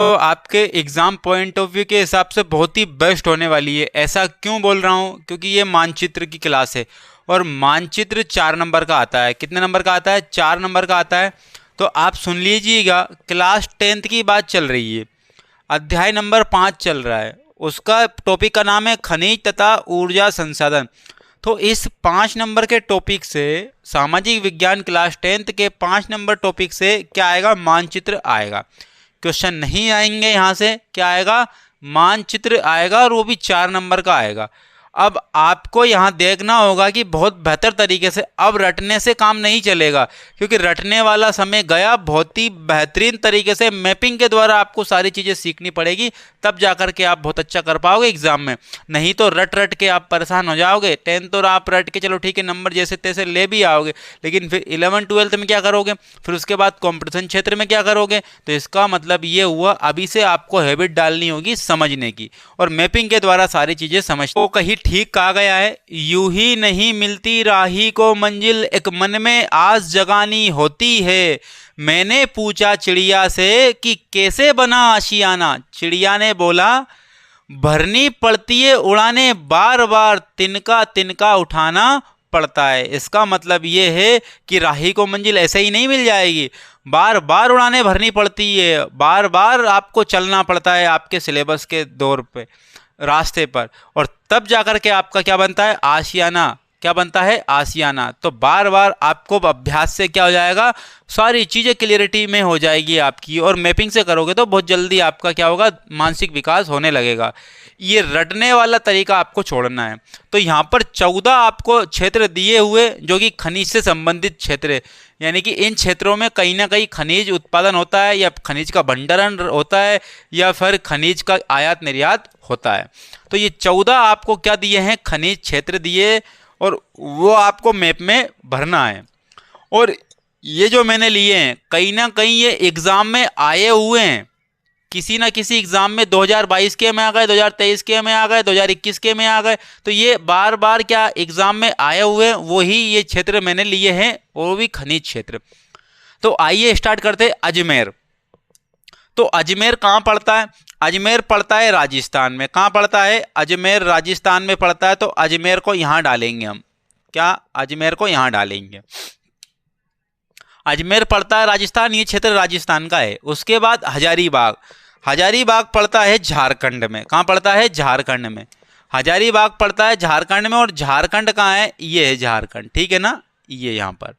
तो आपके exam point of view के हिसाब से बहुत ही बेस्ट होने वाली है। ऐसा क्यों बोल रहा हूँ? क्योंकि ये मानचित्र की क्लास है और मानचित्र 4 नंबर का आता है। कितने नंबर का आता है? 4 नंबर का आता है। तो आप सुन लीजिएगा, क्लास 10th की बात चल रही है, अध्याय नंबर 5 चल रहा है। उसका टॉपिक का नाम है खनिज तथा ऊर्जा संसाधन। तो इस 5 नंबर के टॉपिक से, सामाजिक विज्ञान क्लास 10th के 5 नंबर टॉपिक से क्या आएगा? मानचित्र आएगा। क्वेश्चन नहीं आएंगे यहाँ से, क्या आएगा? मानचित्र आएगा और वो भी 4 नंबर का आएगा। अब आपको यहाँ देखना होगा कि बहुत बेहतर तरीके से, अब रटने से काम नहीं चलेगा, क्योंकि रटने वाला समय गया। बहुत ही बेहतरीन तरीके से मैपिंग के द्वारा आपको सारी चीज़ें सीखनी पड़ेगी, तब जाकर के आप बहुत अच्छा कर पाओगे एग्जाम में। नहीं तो रट रट के आप परेशान हो जाओगे। 10th और आप रट के चलो ठीक है, नंबर जैसे तैसे ले भी आओगे, लेकिन फिर 11th 12th में क्या करोगे? फिर उसके बाद कॉम्पिटिशन क्षेत्र में क्या करोगे? तो इसका मतलब ये हुआ, अभी से आपको हैबिट डालनी होगी समझने की, और मैपिंग के द्वारा सारी चीज़ें समझ। तो कहीं ठीक कहा गया है, यूं ही नहीं मिलती राही को मंजिल, एक मन में आस जगानी होती है। मैंने पूछा चिड़िया से कि कैसे बना आशियाना। चिड़िया ने बोला, भरनी पड़ती है उड़ाने, बार बार तिनका तिनका उठाना पड़ता है। इसका मतलब ये है कि राही को मंजिल ऐसे ही नहीं मिल जाएगी, बार बार उड़ाने भरनी पड़ती है, बार बार आपको चलना पड़ता है आपके सिलेबस के दौर पे, रास्ते पर, और तब जाकर के आपका क्या बनता है? आशियाना। क्या बनता है? आशियाना। तो बार बार आपको अभ्यास से क्या हो जाएगा? सारी चीज़ें क्लियरिटी में हो जाएगी आपकी, और मैपिंग से करोगे तो बहुत जल्दी आपका क्या होगा? मानसिक विकास होने लगेगा। ये रटने वाला तरीका आपको छोड़ना है। तो यहाँ पर 14 आपको क्षेत्र दिए हुए, जो कि खनिज से संबंधित क्षेत्र है, यानी कि इन क्षेत्रों में कहीं ना कहीं खनिज उत्पादन होता है, या खनिज का भंडारण होता है, या फिर खनिज का आयात निर्यात होता है। तो ये 14 आपको क्या दिए हैं? खनिज क्षेत्र दिए, और वो आपको मैप में भरना है। और ये जो मैंने लिए हैं, कहीं ना कहीं ये एग्ज़ाम में आए हुए हैं। किसी ना किसी एग्ज़ाम में 2022 के में आ गए, 2023 के में आ गए, 2021 के में आ गए। तो ये बार बार क्या एग्ज़ाम में आए हुए हैं, वही ये क्षेत्र मैंने लिए हैं, वो भी खनिज क्षेत्र। तो आइए स्टार्ट करते हैं। अजमेर। तो अजमेर कहाँ पड़ता है? अजमेर पड़ता है राजस्थान में। कहाँ पड़ता है? अजमेर राजस्थान में पड़ता है। तो अजमेर को यहाँ डालेंगे हम। क्या? अजमेर को यहाँ डालेंगे। अजमेर पड़ता है राजस्थान, ये क्षेत्र राजस्थान का है। उसके बाद हजारीबाग। हजारीबाग पड़ता है झारखंड में। कहाँ पड़ता है? झारखंड में। हजारीबाग पड़ता है झारखंड में, और झारखंड कहाँ है? ये है झारखंड, ठीक है ना? ये यहाँ पर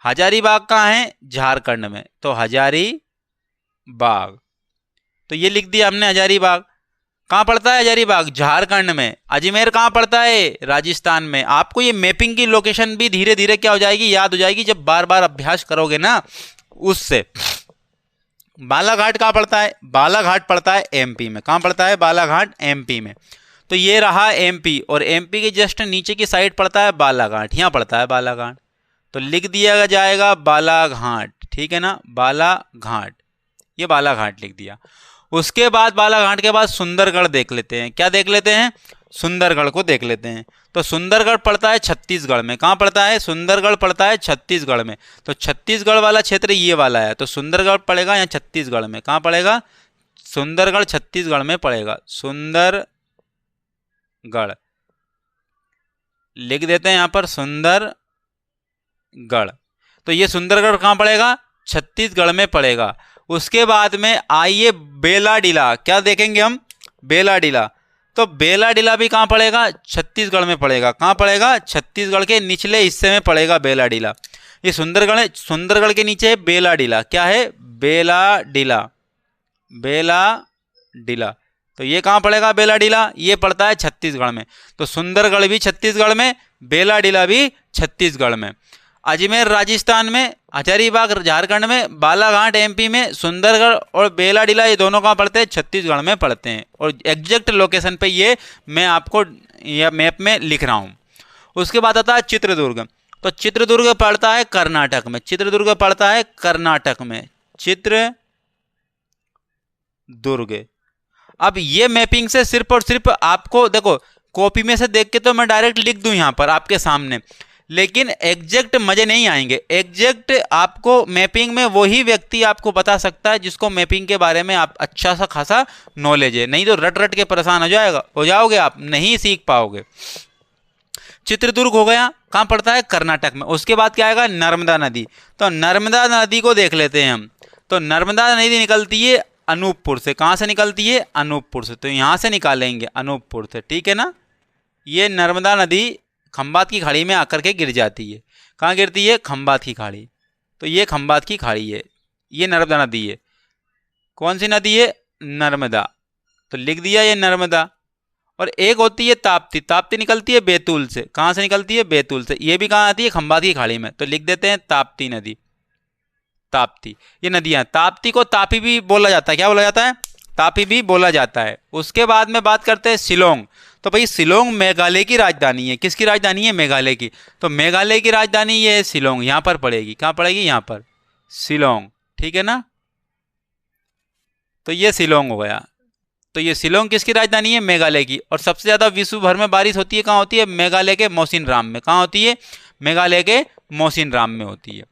हजारीबाग कहाँ है? झारखंड में। तो हजारीबाग, तो ये लिख दिया हमने हजारीबाग। कहाँ पड़ता है हजारीबाग? झारखंड में। अजमेर कहाँ पड़ता है? राजस्थान में। आपको ये मैपिंग की लोकेशन भी धीरे धीरे क्या हो जाएगी? याद हो जाएगी, जब बार बार अभ्यास करोगे ना उससे। बालाघाट कहाँ पड़ता है? बालाघाट पड़ता है एमपी में। कहाँ पड़ता है? बालाघाट एमपी में। तो ये रहा एमपी, और एमपी के जस्ट नीचे की साइड पड़ता है बालाघाट, यहाँ पड़ता है बालाघाट। तो लिख दिया जाएगा बालाघाट, ठीक है ना? बालाघाट, ये बालाघाट लिख दिया। उसके बाद बालाघाट के बाद सुंदरगढ़ देख लेते हैं। क्या देख लेते हैं? सुंदरगढ़ को देख लेते हैं। तो सुंदरगढ़ पड़ता है छत्तीसगढ़ में। कहाँ पड़ता है? सुंदरगढ़ पड़ता है छत्तीसगढ़ में। तो छत्तीसगढ़ वाला क्षेत्र ये वाला है, तो सुंदरगढ़ पड़ेगा यहाँ छत्तीसगढ़ में। कहाँ पड़ेगा? सुंदरगढ़ छत्तीसगढ़ में पड़ेगा। सुंदरगढ़ लिख देते हैं यहाँ पर, सुंदरगढ़। तो ये सुंदरगढ़ कहाँ पड़ेगा? छत्तीसगढ़ में पड़ेगा। उसके बाद में आइए बेलाडीला। क्या देखेंगे हम? बेलाडीला। तो बेलाडीला भी कहाँ पड़ेगा? छत्तीसगढ़ में पड़ेगा। कहाँ पड़ेगा? छत्तीसगढ़ के निचले हिस्से में पड़ेगा बेलाडीला। ये सुंदरगढ़ है, सुंदरगढ़ के नीचे है बेलाडीला। क्या है? बेलाडीला, बेलाडीला। तो ये कहाँ पड़ेगा? बेलाडीला, ये पड़ता है छत्तीसगढ़ में। तो सुंदरगढ़ भी छत्तीसगढ़ में, बेलाडीला भी छत्तीसगढ़ में। अजमेर राजस्थान में, हजारीबाग झारखंड में, बालाघाट एमपी में, सुंदरगढ़ और बेलाडीला ये दोनों कहाँ पड़ते हैं? छत्तीसगढ़ में पड़ते हैं। और एग्जैक्ट लोकेशन पे ये मैं आपको यह मैप में लिख रहा हूँ। उसके बाद आता है चित्रदुर्ग। तो चित्रदुर्ग पड़ता है कर्नाटक में। चित्रदुर्ग पड़ता है कर्नाटक में। चित्रदुर्ग। अब ये मैपिंग से सिर्फ और सिर्फ आपको देखो, कॉपी में से देख के तो मैं डायरेक्ट लिख दूं यहाँ पर आपके सामने, लेकिन एग्जैक्ट मजे नहीं आएंगे। एग्जैक्ट आपको मैपिंग में वही व्यक्ति आपको बता सकता है जिसको मैपिंग के बारे में आप अच्छा सा खासा नॉलेज है, नहीं तो रट रट के परेशान हो जाओगे, आप नहीं सीख पाओगे। चित्रदुर्ग हो गया, कहाँ पड़ता है? कर्नाटक में। उसके बाद क्या आएगा? नर्मदा नदी। तो नर्मदा नदी को देख लेते हैं हम। तो नर्मदा नदी निकलती है अनूपपुर से। कहाँ से निकलती है? अनूपपुर से। तो यहाँ से निकालेंगे अनूपपुर से, ठीक है ना। ये नर्मदा नदी खंबात की खाड़ी में आकर के गिर जाती है। कहाँ गिरती है? खंबात की खाड़ी। तो ये खंबात की खाड़ी है, ये नर्मदा नदी है। कौन सी नदी है? नर्मदा। तो लिख दिया ये नर्मदा। और एक होती है ताप्ती। ताप्ती निकलती है बैतूल से। कहाँ से निकलती है? बैतूल से। ये भी कहाँ आती है? खंबात की खाड़ी में। तो लिख देते हैं ताप्ती नदी। ताप्ती, ये नदियाँ। ताप्ती को तापी भी बोला जाता है। क्या बोला जाता है? तापी भी बोला जाता है। उसके बाद में बात करते हैं शिलोंग। तो भाई शिलोंग मेघालय की राजधानी है। किसकी राजधानी है? मेघालय की। तो मेघालय की राजधानी ये है शिलोंग, यहाँ पर पड़ेगी। कहाँ पड़ेगी? यहाँ पर, शिलोंग, ठीक है ना। तो ये शिलोंग हो गया। तो ये शिलोंग किसकी राजधानी है? मेघालय की। और सबसे ज़्यादा विश्व भर में बारिश होती है कहाँ होती है? मेघालय के मौसिनराम में। कहाँ होती है? मेघालय के मौसिनराम में होती है।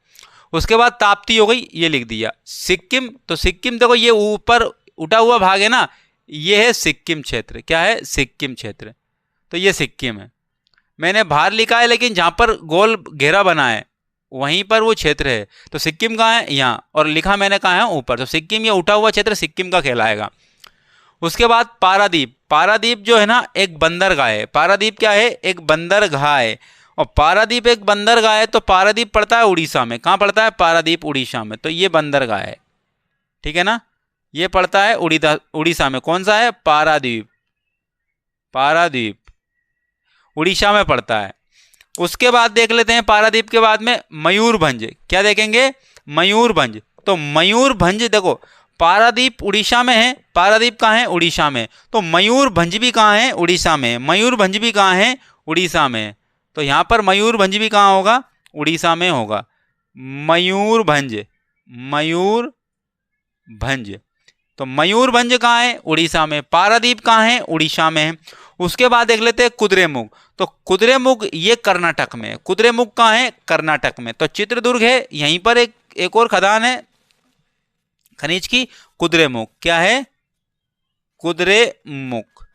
उसके बाद ताप्ती हो गई, ये लिख दिया। सिक्किम, तो सिक्किम देखो ये ऊपर उठा हुआ भाग है ना, ये है सिक्किम क्षेत्र। क्या है? सिक्किम क्षेत्र। तो ये सिक्किम है। मैंने बाहर लिखा है लेकिन जहाँ पर गोल घेरा बना है वहीं पर वो क्षेत्र है। तो सिक्किम कहाँ है? यहाँ। और लिखा मैंने कहाँ है? ऊपर। तो सिक्किम, ये उठा हुआ क्षेत्र सिक्किम का कहलाएगा। उसके बाद पारादीप। पारादीप जो है ना एक बंदरगाह है। पारादीप क्या है? एक बंदरगाह है। और पारादीप एक बंदरगाह है, तो पारादीप पड़ता है उड़ीसा में। कहाँ पड़ता है? पारादीप उड़ीसा में। तो ये बंदरगाह है, ठीक है ना। ये पड़ता है उड़ीसा में। कौन सा है? पारादीप। पारादीप उड़ीसा में पड़ता है। उसके बाद देख लेते हैं पारादीप के बाद में मयूरभंज। क्या देखेंगे? मयूरभंज। तो मयूरभंज देखो, पारादीप उड़ीसा में है। पारादीप कहाँ है? उड़ीसा में। तो मयूरभंज भी कहाँ है? उड़ीसा में। मयूरभंज भी कहाँ है? उड़ीसा में। तो यहाँ पर मयूरभंज भी कहाँ होगा? उड़ीसा में होगा। मयूरभंज, मयूरभंज। तो मयूरभंज कहाँ है? उड़ीसा में। पारादीप कहाँ है? उड़ीसा में है। उसके बाद देख लेते हैं कुद्रेमुख। तो कुद्रेमुख ये कर्नाटक में है। कुद्रेमुख कहाँ है? कर्नाटक में। तो चित्रदुर्ग है, यहीं पर एक और खदान है खनिज की, कुद्रेमुख। क्या है? कुद्रेमुख।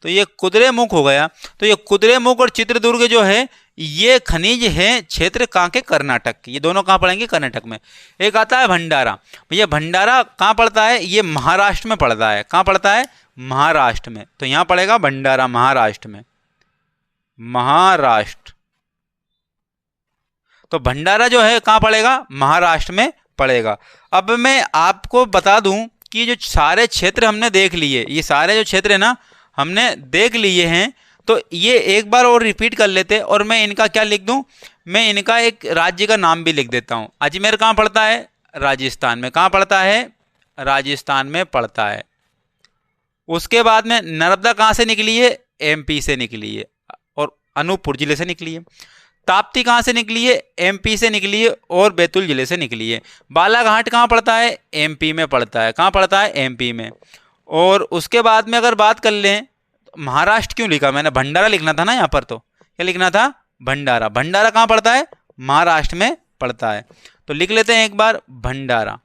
तो ये कुद्रेमुख हो गया। तो ये कुद्रेमुख और चित्रदुर्ग जो है ये खनिज है क्षेत्र कहाँ के? कर्नाटक के। ये दोनों कहाँ पड़ेंगे? कर्नाटक में। एक आता है भंडारा। भैया भंडारा कहाँ पड़ता है? ये महाराष्ट्र में पड़ता है। कहाँ पड़ता है? महाराष्ट्र में। तो यहाँ पड़ेगा भंडारा, महाराष्ट्र में। महाराष्ट्र। तो भंडारा जो है कहाँ पड़ेगा? महाराष्ट्र में पड़ेगा। अब मैं आपको बता दूं कि जो सारे क्षेत्र हमने देख लिए, ये सारे जो क्षेत्र है ना हमने देख लिए हैं, तो ये एक बार और रिपीट कर लेते हैं। और मैं इनका क्या लिख दूं? मैं इनका एक राज्य का नाम भी लिख देता हूं। अजमेर कहाँ पड़ता है? राजस्थान में। कहाँ पड़ता है? राजस्थान में पड़ता है। उसके बाद में नर्मदा कहाँ से निकली है? एमपी से निकली है और अनूपपुर जिले से निकली है। ताप्ती कहाँ से निकली है? एमपी से निकली है और बैतूल जिले से निकली है। बालाघाट कहाँ पड़ता है? एमपी में पड़ता है। कहाँ पड़ता है? एमपी में। और उसके बाद में अगर बात कर लें, महाराष्ट्र क्यों लिखा मैंने? भंडारा लिखना था ना यहाँ पर। तो क्या लिखना था? भंडारा। भंडारा कहाँ पड़ता है? महाराष्ट्र में पड़ता है। तो लिख लेते हैं एक बार, भंडारा।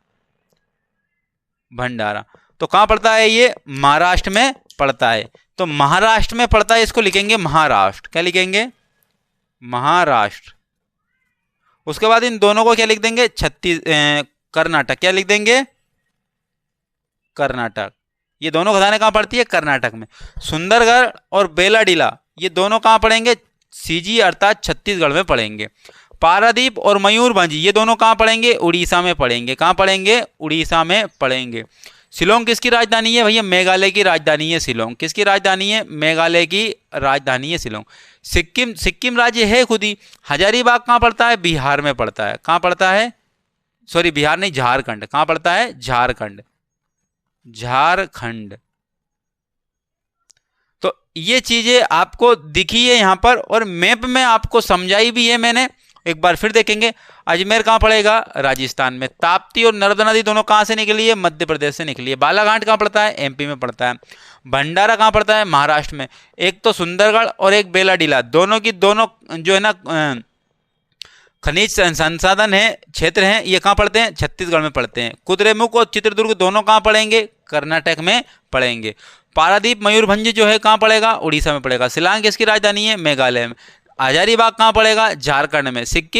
भंडारा तो कहाँ पड़ता है? ये महाराष्ट्र में पड़ता है। तो महाराष्ट्र में पड़ता है, इसको लिखेंगे महाराष्ट्र। क्या लिखेंगे? महाराष्ट्र। उसके बाद इन दोनों को क्या लिख देंगे? कर्नाटक। क्या लिख देंगे? कर्नाटक। ये दोनों खदानें कहाँ पड़ती है? कर्नाटक में। सुंदरगढ़ और बेलाडीला ये दोनों कहाँ पड़ेंगे? सीजी अर्थात छत्तीसगढ़ में पड़ेंगे। पारादीप और मयूरभंज ये दोनों कहाँ पड़ेंगे? उड़ीसा में पड़ेंगे। कहाँ पड़ेंगे? उड़ीसा में पड़ेंगे। शिलोंग किसकी राजधानी है? भैया मेघालय की राजधानी है शिलोंग। किसकी राजधानी है? मेघालय की राजधानी है शिलोंग। सिक्किम, सिक्किम राज्य है खुद ही। हजारीबाग कहाँ पड़ता है? बिहार में पड़ता है। कहाँ पड़ता है? सॉरी बिहार नहीं, झारखंड। कहाँ पड़ता है? झारखंड। झारखंड। तो ये चीजें आपको दिखी है यहाँ पर और मैप में आपको समझाई भी है मैंने। एक बार फिर देखेंगे। अजमेर कहाँ पड़ेगा? राजस्थान में। ताप्ती और नर्मदा नदी दोनों कहाँ से निकली है? मध्य प्रदेश से निकली है। बालाघाट कहाँ पड़ता है? एमपी में पड़ता है। भंडारा कहाँ पड़ता है? महाराष्ट्र में। एक तो सुंदरगढ़ और एक बेलाडीला, दोनों की दोनों जो है ना खनिज संसाधन है, क्षेत्र हैं, ये कहाँ पड़ते हैं? छत्तीसगढ़ में पड़ते हैं। कुद्रेमुख और चित्रदुर्ग दोनों कहाँ पड़ेंगे? कर्नाटक में पड़ेंगे। पारादीप मयूरभंज जो है कहाँ पड़ेगा? उड़ीसा में पड़ेगा। शिलांग किसकी राजधानी है? मेघालय में। हजारीबाग कहाँ पड़ेगा? झारखंड में। सिक्किम